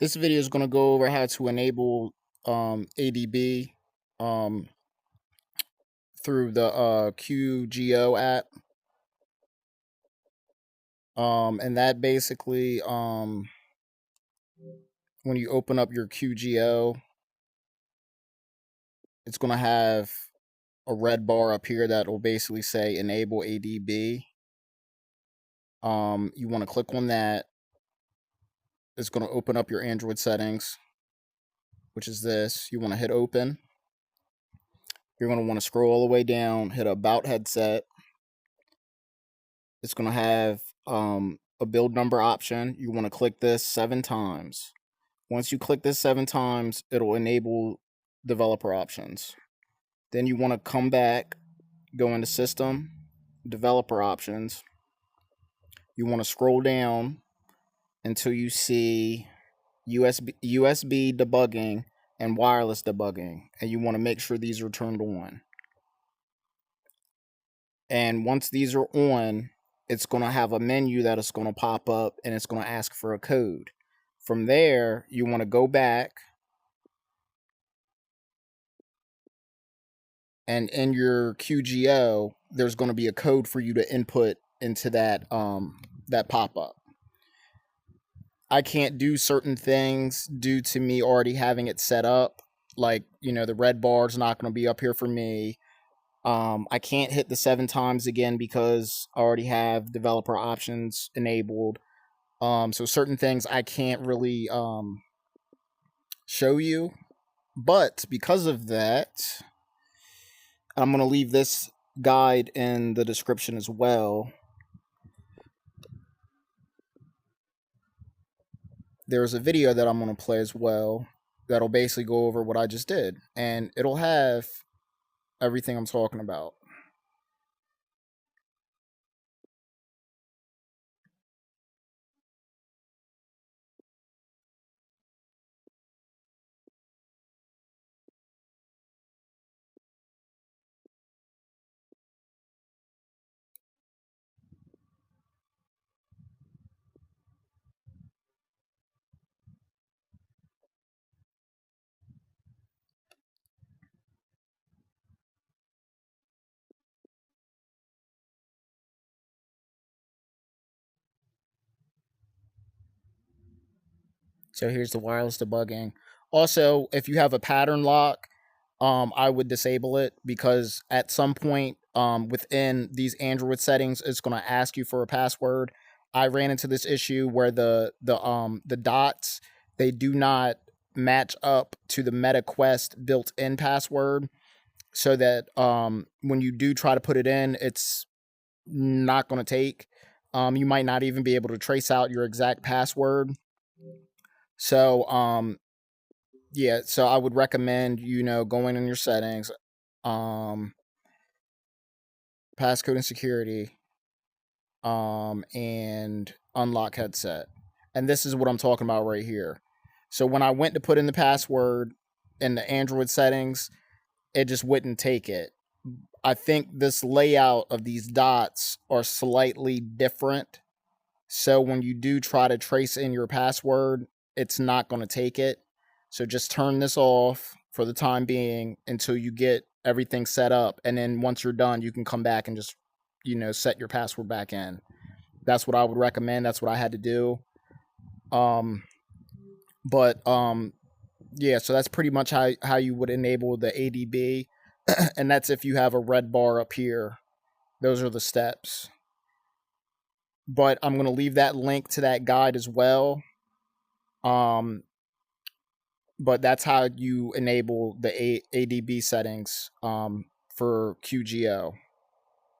This video is going to go over how to enable ADB um, through the QGO app. And that basically, when you open up your QGO, it's going to have a red bar up here that will basically say enable ADB. You want to click on that. It's going to open up your Android settings, which is this. You want to hit open. You're going to want to scroll all the way down, hit about headset. It's going to have a build number option. You want to click this 7 times. Once you click this 7 times, it'll enable developer options. Then you want to come back, go into system, developer options. You want to scroll down until you see USB debugging and wireless debugging, and you want to make sure these are turned on. And once these are on, it's going to have a menu that is going to pop up, and it's going to ask for a code. From there, you want to go back, and in your QGO, there's going to be a code for you to input into that that pop-up. I can't do certain things due to me already having it set up. Like, the red bar is not going to be up here for me. I can't hit the 7 times again because I already have developer options enabled. So certain things I can't really show you. But because of that, I'm going to leave this guide in the description as well. There's a video that I'm going to play as well that'll basically go over what I just did. And it'll have everything I'm talking about. So here's the wireless debugging. Also, if you have a pattern lock, I would disable it because at some point within these Android settings, it's going to ask you for a password. I ran into this issue where the dots, they do not match up to the MetaQuest built-in password, so that when you do try to put it in, it's not going to take. You might not even be able to trace out your exact password. So yeah, so I would recommend, going in your settings, passcode and security, and unlock headset. And this is what I'm talking about right here. So when I went to put in the password in the Android settings, it just wouldn't take it. I think this layout of these dots are slightly different. So when you do try to trace in your password, it's not going to take it. So just turn this off for the time being until you get everything set up. And then once you're done, you can come back and just, set your password back in. That's what I would recommend. That's what I had to do. But yeah, so that's pretty much how you would enable the ADB. And that's if you have a red bar up here. Those are the steps. But I'm going to leave that link to that guide as well. But that's how you enable the ADB settings for QGO.